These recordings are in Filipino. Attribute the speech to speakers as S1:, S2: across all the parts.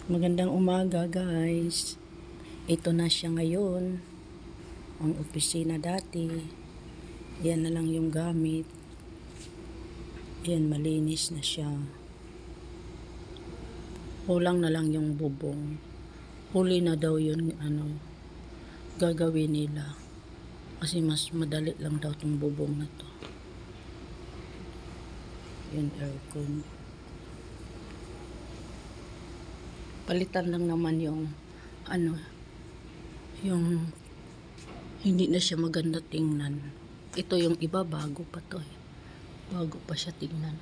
S1: Magandang umaga guys. Ito na siya ngayon. Ang opisina dati. Yan na lang yung gamit. Yan, malinis na siya. Kulang na lang yung bubong. Huli na daw yun gagawin nila. Kasi mas madali lang daw tong bubong na to. Yan, aircon. Palitan lang naman yung yung hindi na siya maganda tingnan. Ito yung iba bago pa to eh. Bago pa siya tingnan.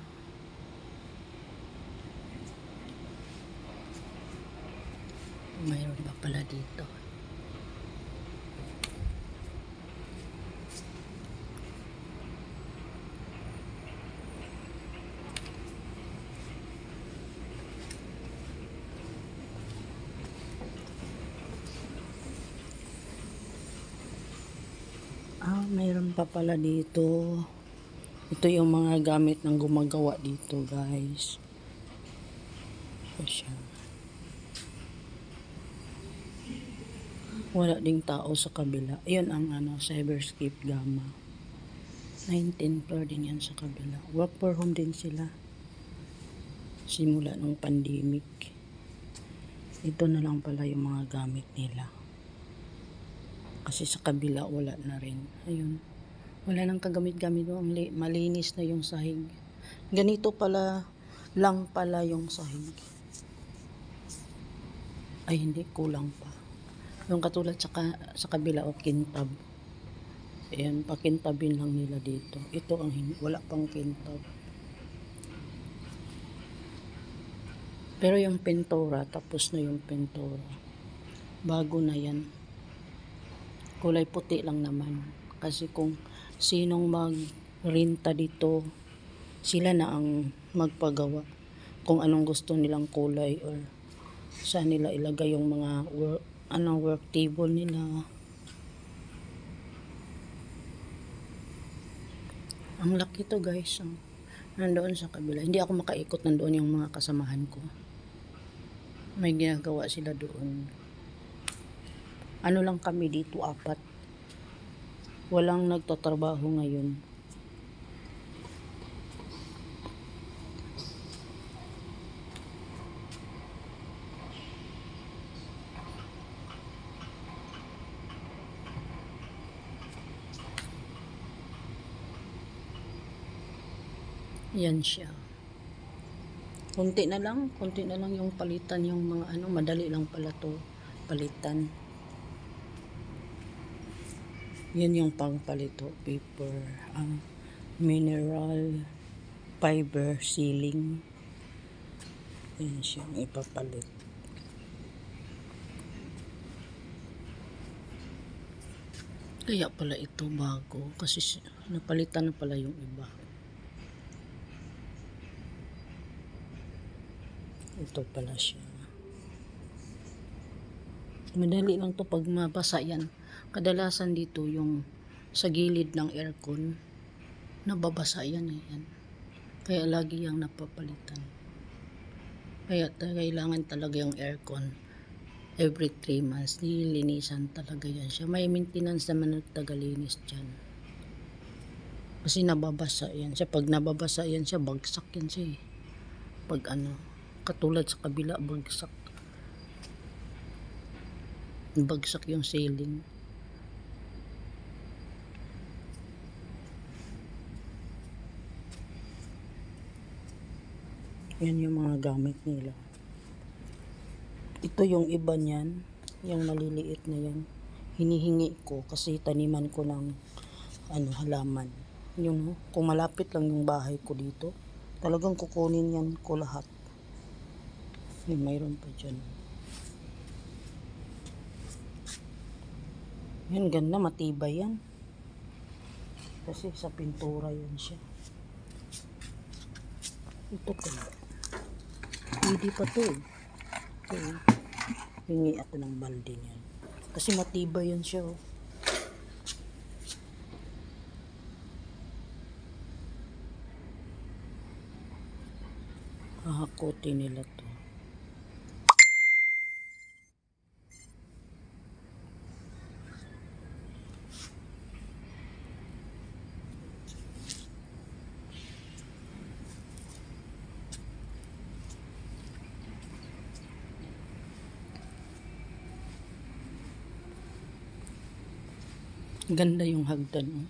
S1: Mayroon pa pala dito. Mayroon pa pala dito. Ito yung mga gamit ng gumagawa dito, guys. Ito siya. Wala ding tao sa kabila. Ayun ang Cyberscape Gamma. 19 floor din yan sa kabila. Work for home din sila. Simula ng pandemic. Ito na lang pala yung mga gamit nila. Kasi sa kabila wala na rin. Ayun. Wala nang kagamit-gamit doon. Malinis na yung sahig. Ganito pala lang pala yung sahig. Ay hindi, kulang pa. Yung katulad sa kabila o kintab. Ayan, pakintabin lang nila dito. Ito ang wala pang kintab. Pero yung pintura, tapos na yung pintura. Bago na yan. Kulay puti lang naman. Kasi kung sinong magrenta dito, sila na ang magpagawa. Kung anong gusto nilang kulay or saan nila ilagay yung mga work table nila. Ang laki to guys. Nandoon sa kabila. Hindi ako makaikot, nandoon yung mga kasamahan ko. May ginagawa sila doon. Ano lang kami dito, 4. Walang nagtatrabaho ngayon. Yan siya. Kunti na lang yung palitan, yung mga madali lang pala to palitan. Yan yung pangpalito, paper, mineral fiber ceiling. Yan siyang ipapalit. Kaya pala ito bago kasi napalitan na pala yung iba. Ito pala siya. Madali lang to pag mabasa yan. Kadalasan dito yung sa gilid ng aircon, nababasa yan eh. Yan. Kaya lagi yung napapalitan. Kaya kailangan talaga yung aircon. Every 3 months, nililinisan talaga yan siya. May maintenance naman ng tagalinis dyan. Kasi nababasa yan siya. Pag nababasa yan siya, bagsak yan siya eh. Pag katulad sa kabila, bagsak yung ceiling. Yan yung mga gamit nila. Ito yung iba niyan, yung maliliit na yan. Hinihingi ko kasi taniman ko ng halaman. Yun, kung malapit lang yung bahay ko dito, talagang kukunin yan ko lahat. Yung mayroon pa dyan. Yan, ganda, matibay yan. Kasi sa pintura yan siya. Ito pala. Pwede pa to. Okay. Hingi ako ng balde niyan. Kasi matibay yan siya. Hahakotin nila to. Ganda yung hagdan. Oh.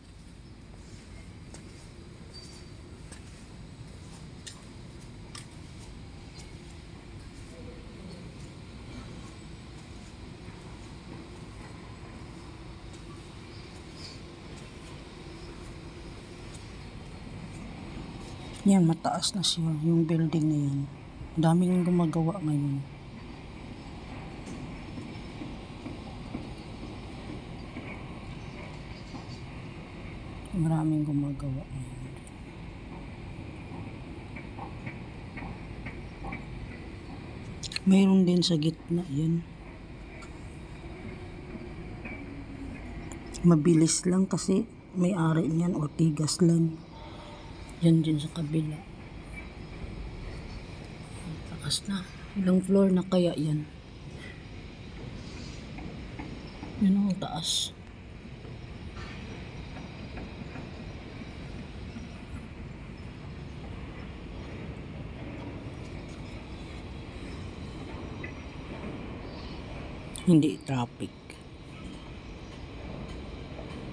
S1: Yan, mataas na siya, yung building na yan. Daming gumagawa ngayon. Maraming gumagawa ngayon. Mayroon din sa gitna yan. Mabilis lang kasi may-ari niyan o tigas lang. Yan din sa kabila. Takas na. Ilang floor na kaya yan? Yan ang taas. Hindi traffic.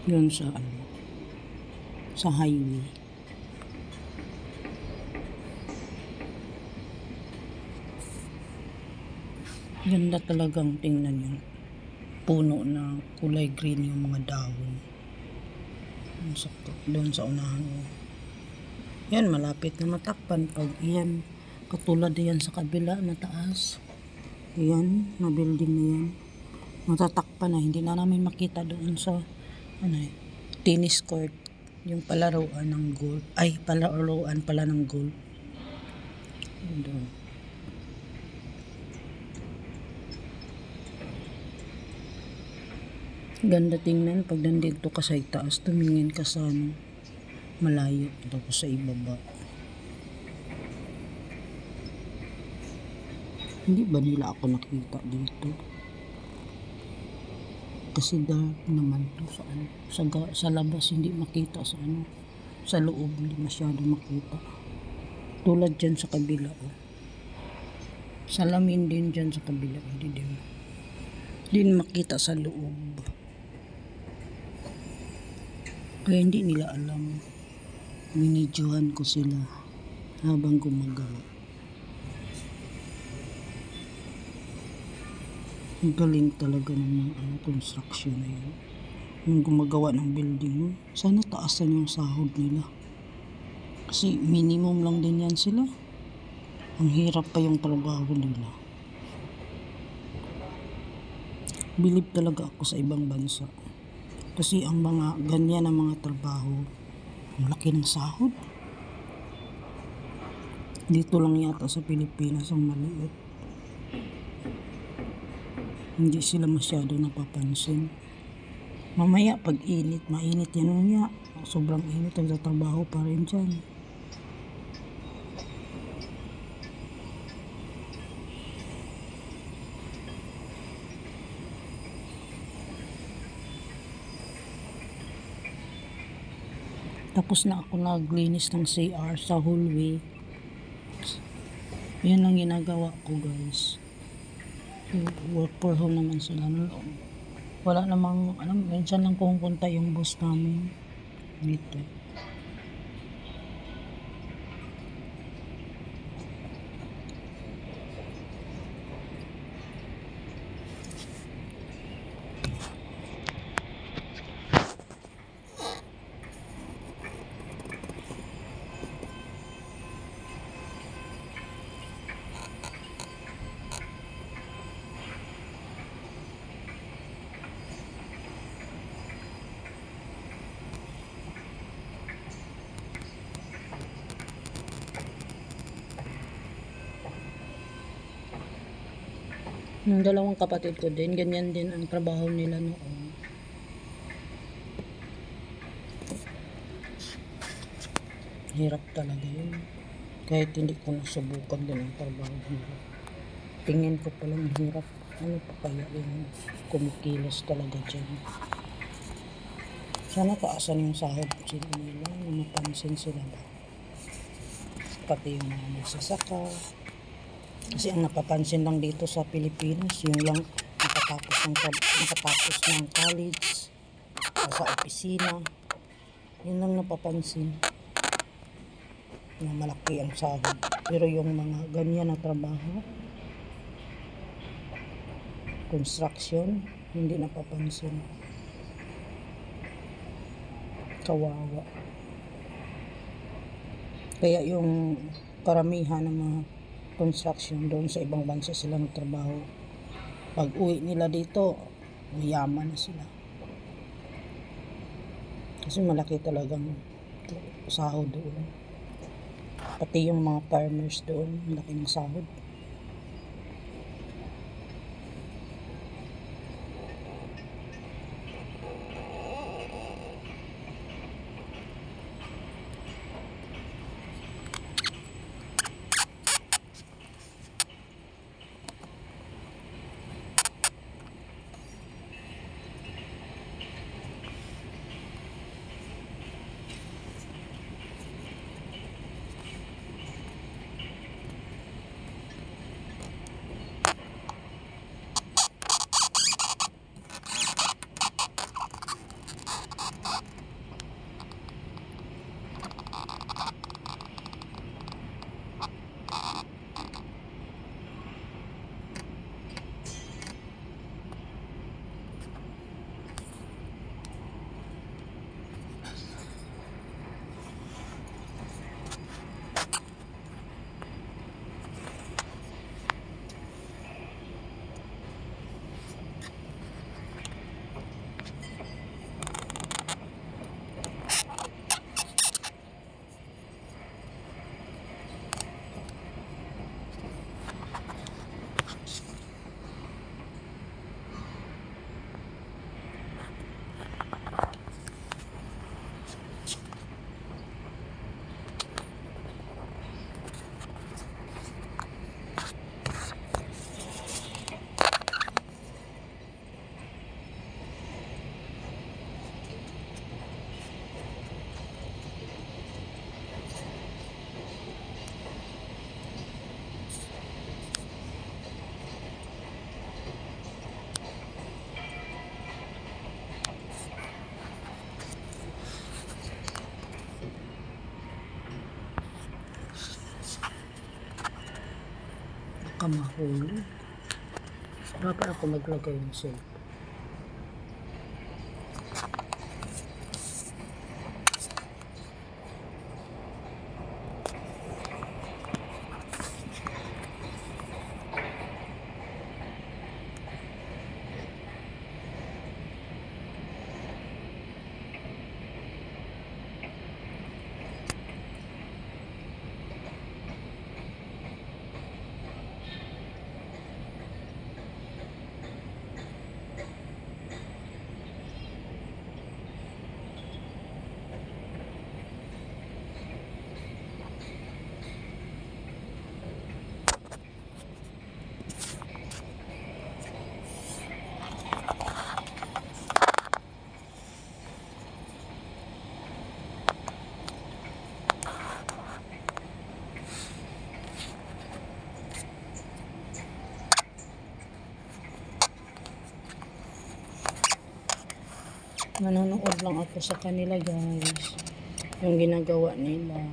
S1: Yun sa sa highway. Ganda talagang tingnan yung puno na kulay green yung mga dahon. Doon sa unahan. Yan, malapit na matakpan. Pag yan, katulad yan sa kabila na taas. Yan, na building na yan. Matatakpan na. Hindi na namin makita doon sa tennis court. Yung palaruan ng golf. Ay, palaruan pala ng golf. Doon. Ganda tingnan pag nandito ka sa itaas, tumingin ka sa malayo tapos sa ibaba. Hindi ba nila ako nakita dito? Kasi dark naman to sa labas hindi makita sa loob hindi masyado makita. Tulad dyan sa kabila Salamin din dyan sa kabila, hindi makita sa loob. Kaya hindi nila alam. Minidyohan ko sila habang gumagawa. Ang galing talaga ng construction na yun. Yung gumagawa ng building. Sana taasan yung sahod nila. Kasi minimum lang din yan sila. Ang hirap pa yung trabaho nila. Bilib talaga ako sa ibang bansa. Kasi ang mga ganyan ang mga trabaho, ang laki ng sahod. Dito lang yata sa Pilipinas ang maliit. Hindi sila masyado napapansin. Mamaya pag mainit yan niya. Sobrang init, nagtatrabaho pa rin dyan. Tapos na ako naglinis ng CR sa hallway. Yan lang ginagawa ko, guys. Work for home naman sila. Wala namang, minsan lang pumunta yung boss namin dito. Nung dalawang kapatid ko din, ganyan din ang trabaho nila noon. Hirap talaga yun. Kahit hindi ko nasubukan din ang trabaho nila. Tingin ko palang hirap. Ano pa kaya yung kumikilos talaga dyan. Sana taasan yung sahod sila nila. Mapansin sila ba? Pati yung mga magsasaka. Kasi ang napapansin lang dito sa Pilipinas, yung lang nakatapos ng college. sa opisina. Yun lang napapansin na malaki ang sahod. Pero yung mga ganyan na trabaho, construction, hindi napapansin. Kawawa. Kaya yung karamihan ng mga construction doon sa ibang bansa sila nagtrabaho. Pag uwi nila dito, mayaman na sila. Kasi malaki talagang sahod doon. Pati yung mga farmers doon, malaking sahod. Kamahulog. Dapat ako maglagay ng cellphone. Nanonood lang ako sa kanila, guys, yung ginagawa nila.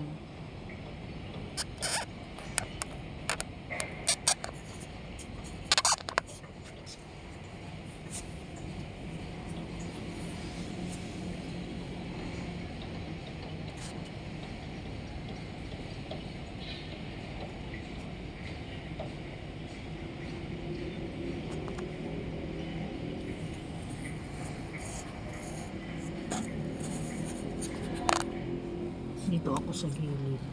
S1: Dito ako sa gilid.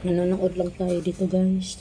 S1: Nanonood lang tayo dito guys.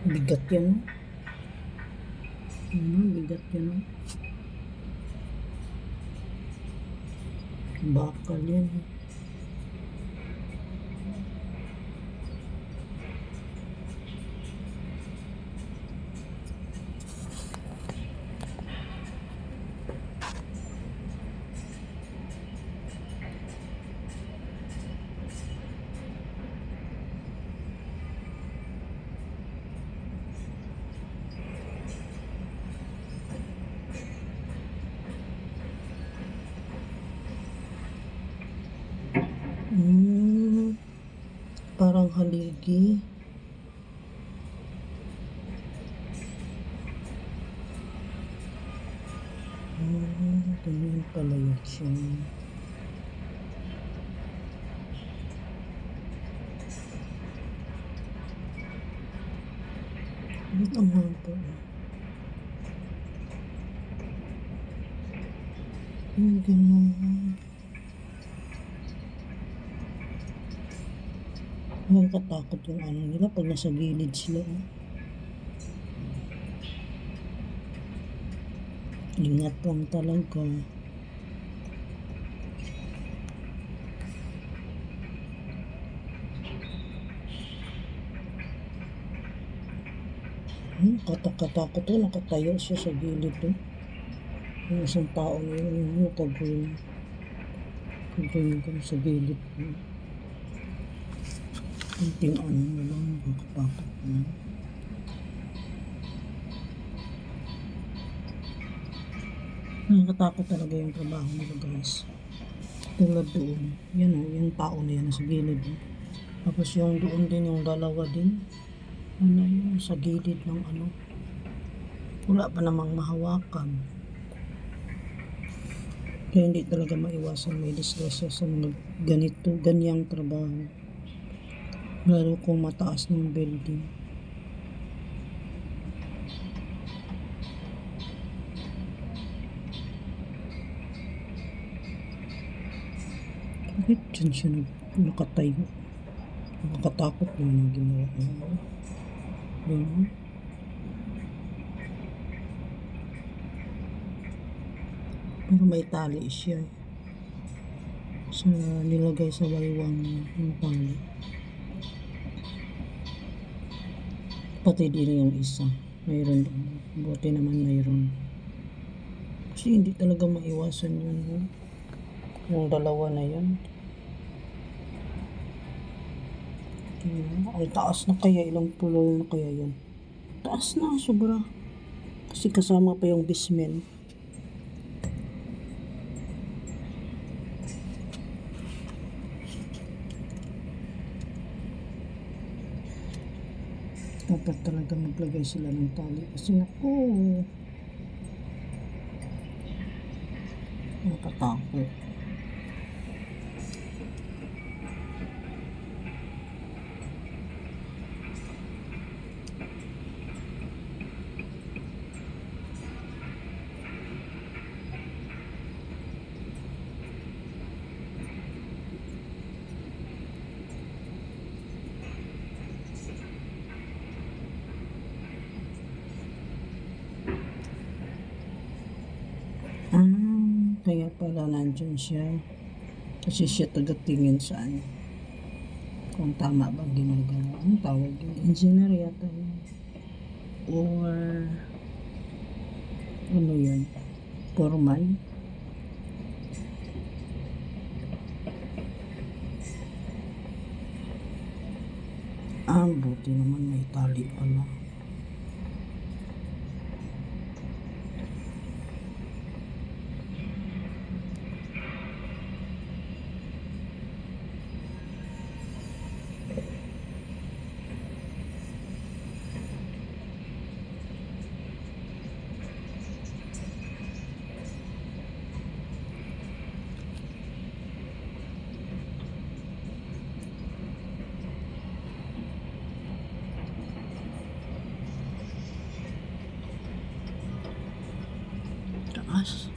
S1: Bigat yan. Bigat yan. Bakal yan. Parang haligi. Ganyan pala yun siya. Ang haba. Ganun. Nakakatakot yung ano nila pag nasa gilid sila. Ingat lang talaga. Katakot to, nakatayo siya sa gilid to. Yung isang tao na yun, nakagulong sa gilid. Kunting ano na lang, nakakatakot na. Nakakatakot talaga yung trabaho nila guys. Tulad doon, yan o, yung tao na yan sa gilid. Tapos yung doon din, yung dalawa din. Ano yun, sa gilid ng ano. Wala pa namang mahawakan. Kaya hindi talaga maiwasan may disgrasya sa mga ganito, ganyang trabaho. Lalo kung mataas ng building. Bakit dyan siya nakatayo? Nakakatakot naman yung ginawa niya. Ganun. Pero may tali siya. So, nilagay sa baywang yung tali. Pati din yung isa. Mayroon din. Buti naman mayroon. Kasi hindi talaga maiwasan yun. Yung dalawa na yun. Ang taas na kaya. Ilang pulo na kaya yun. Taas na. Sobra. Kasi kasama pa yung basement. Dapat talaga maglagay sila ng tali. Kasi naku, nakatakot. Kaya pala nandyan siya. Kasi siya tagatingin sa ano. Kung tama ba ginagawa. Anong tawag yun? Engineer yata yun. Or ano yun? Foreman. Buti naman may tali pala. Taas.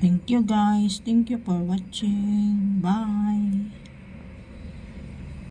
S1: Thank you guys. Thank you for watching. Bye.